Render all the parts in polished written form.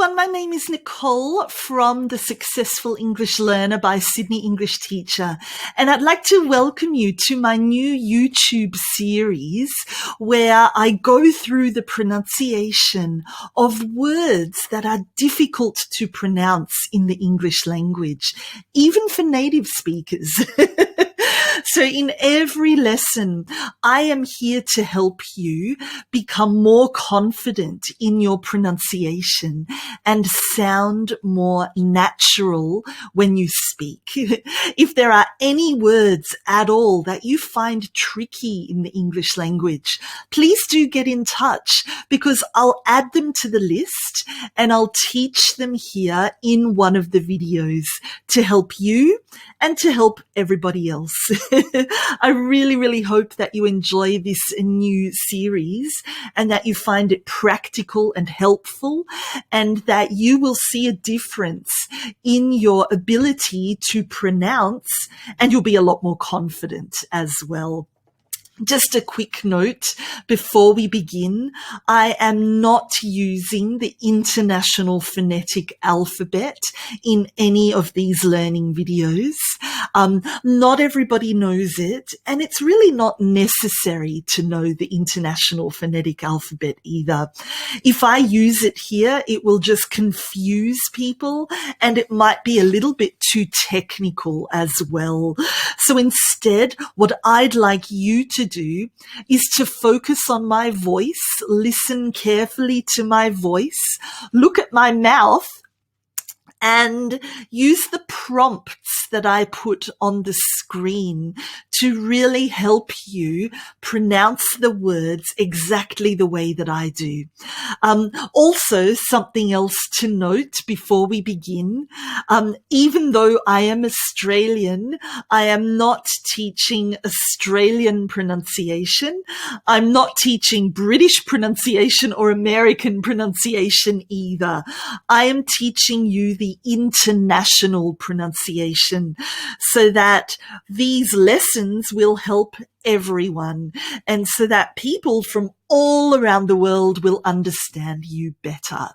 everyone, my name is Nicole from The Successful English Learner by Sydney English Teacher, and I'd like to welcome you to my new YouTube series where I go through the pronunciation of words that are difficult to pronounce in the English language, even for native speakers. So in every lesson, I am here to help you become more confident in your pronunciation and sound more natural when you speak. If there are any words at all that you find tricky in the English language, please do get in touch because I'll add them to the list and I'll teach them here in one of the videos to help you and to help everybody else. I really, really hope that you enjoy this new series and that you find it practical and helpful and that you will see a difference in your ability to pronounce and you'll be a lot more confident as well. Just a quick note before we begin, I am not using the International Phonetic Alphabet in any of these learning videos. Not everybody knows it, and it's really not necessary to know the International Phonetic Alphabet either. If I use it here, it will just confuse people, and it might be a little bit too technical as well. So instead, what I'd like you to do is to focus on my voice, listen carefully to my voice, look at my mouth, and use the prompts that I put on the screen to really help you pronounce the words exactly the way that I do. Also, something else to note before we begin, even though I am Australian, I am not teaching Australian pronunciation. I'm not teaching British pronunciation or American pronunciation either. I am teaching you the international pronunciation so that these lessons will help everyone and so that people from all around the world will understand you better.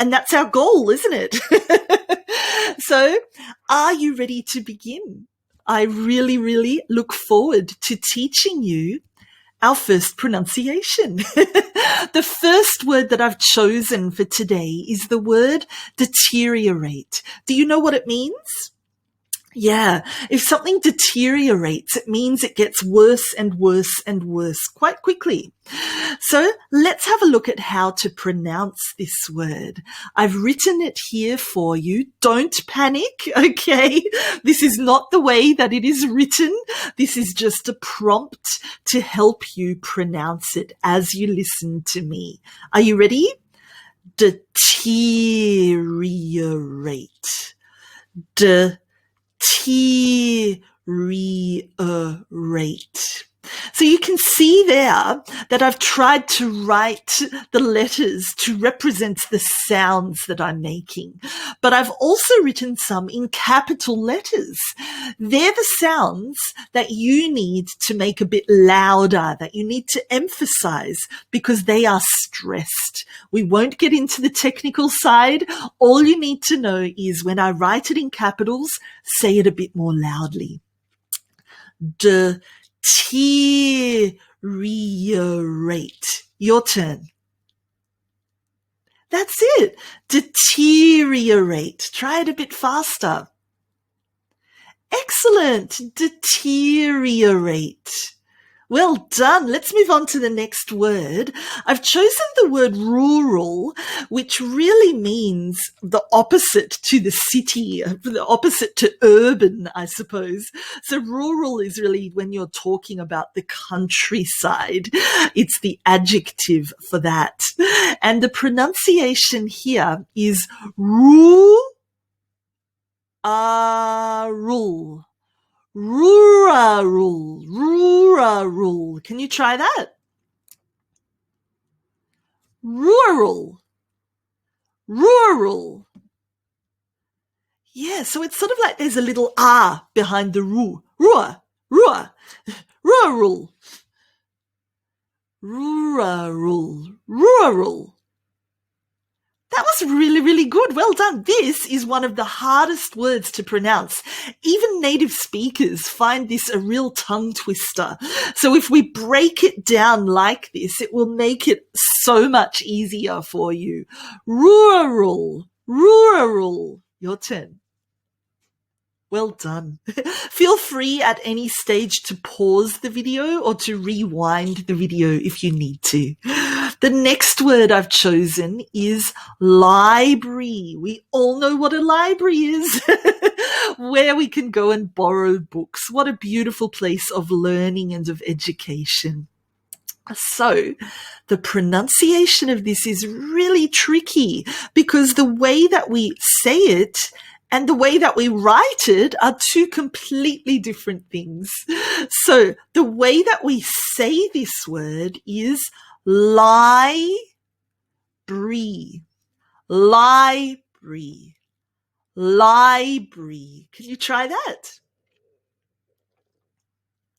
And that's our goal, isn't it? So, are you ready to begin? I really, really look forward to teaching you our first pronunciation. The first word that I've chosen for today is the word deteriorate. Do you know what it means? Yeah, if something deteriorates, it means it gets worse and worse and worse quite quickly. So let's have a look at how to pronounce this word. I've written it here for you. Don't panic, okay? This is not the way that it is written. This is just a prompt to help you pronounce it as you listen to me. Are you ready? Deteriorate. Deteriorate. So you can see there that I've tried to write the letters to represent the sounds that I'm making, but I've also written some in capital letters. They're the sounds that you need to make a bit louder, that you need to emphasize because they are stressed. We won't get into the technical side. All you need to know is when I write it in capitals, say it a bit more loudly. Deteriorate. Your turn. That's it. Deteriorate. Try it a bit faster. Excellent. Deteriorate. Well done. Let's move on to the next word. I've chosen the word rural, which really means the opposite to the city, the opposite to urban, I suppose. So rural is really when you're talking about the countryside. It's the adjective for that. And the pronunciation here is rural. Rural, rural. Can you try that? Rural, rural. Yeah, so it's sort of like there's a little R behind the ru. Rural, rural, rural, rural. That was really, really good. Well done. This is one of the hardest words to pronounce. Even native speakers find this a real tongue twister. So if we break it down like this, it will make it so much easier for you. Rural, rural. Your turn. Well done. Feel free at any stage to pause the video or to rewind the video if you need to. The next word I've chosen is library. We all know what a library is, where we can go and borrow books. What a beautiful place of learning and of education. So the pronunciation of this is really tricky because the way that we say it and the way that we write it are two completely different things. So the way that we say this word is library, library, library. Can you try that?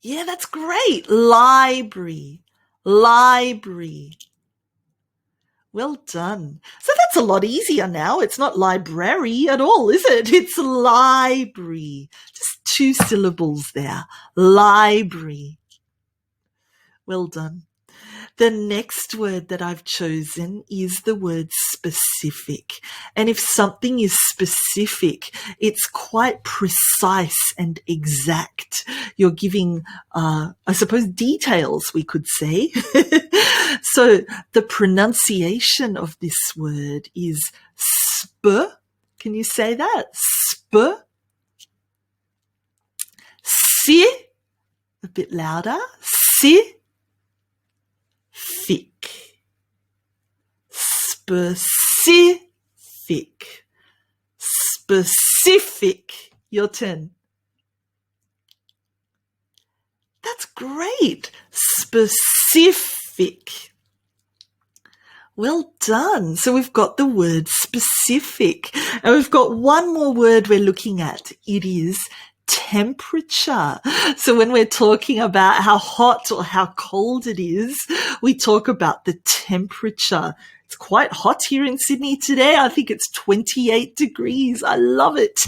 Yeah, that's great. Library, library. Well done. So that's a lot easier now. It's not library at all, is it? It's library. Just 2 syllables there. Library. Well done. The next word that I've chosen is the word specific. And if something is specific, it's quite precise and exact. You're giving, I suppose, details, we could say. So the pronunciation of this word is sp. Can you say that? Sp. Si. A bit louder. Si. Specific. Specific. Your turn. That's great. Specific. Well done. So we've got the word specific. And we've got one more word we're looking at. It is temperature. So when we're talking about how hot or how cold it is, we talk about the temperature. It's quite hot here in Sydney today. I think it's 28 degrees. I love it.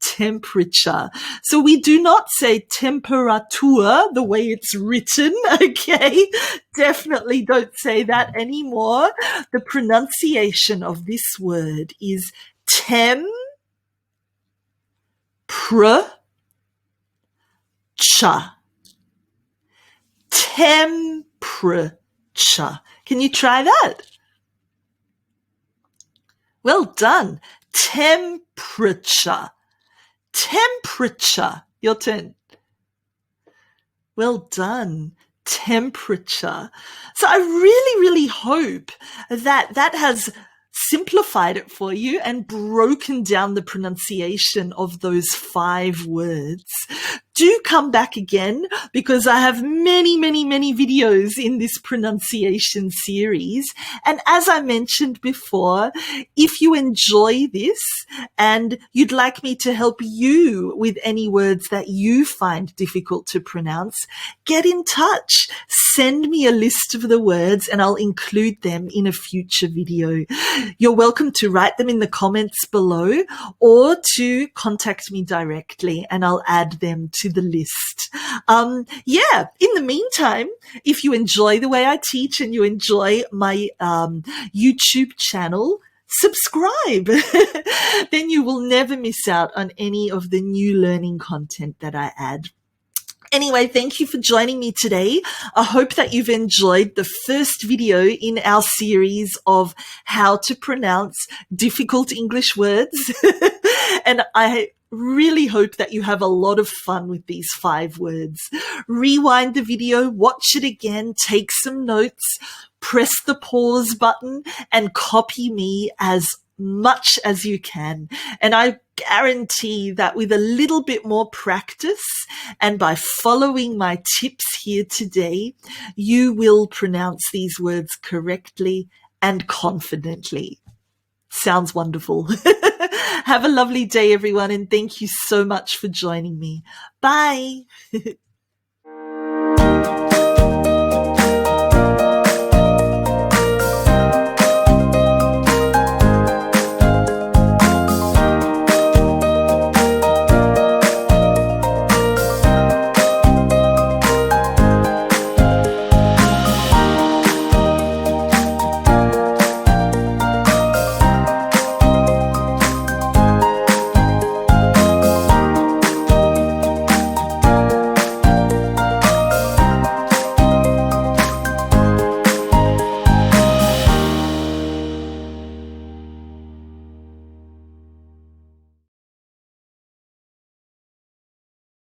Temperature. So we do not say temperatur the way it's written, okay? Definitely don't say that anymore. The pronunciation of this word is temperature. Temperature. Can you try that? Well done. Temperature. Temperature. Your turn. Well done. Temperature. So I really, really hope that that has simplified it for you and broken down the pronunciation of those 5 words. Do come back again because I have many, many, many videos in this pronunciation series. And as I mentioned before, if you enjoy this and you'd like me to help you with any words that you find difficult to pronounce, get in touch. Send me a list of the words and I'll include them in a future video. You're welcome to write them in the comments below or to contact me directly and I'll add them to the list. In the meantime, if you enjoy the way I teach and you enjoy my YouTube channel, subscribe. Then you will never miss out on any of the new learning content that I add. Anyway, thank you for joining me today. I hope that you've enjoyed the first video in our series of how to pronounce difficult English words. And I really hope that you have a lot of fun with these 5 words. Rewind the video, watch it again, take some notes, press the pause button and copy me as much as you can. And I guarantee that with a little bit more practice and by following my tips here today, you will pronounce these words correctly and confidently. Sounds wonderful. Have a lovely day, everyone, and thank you so much for joining me. Bye.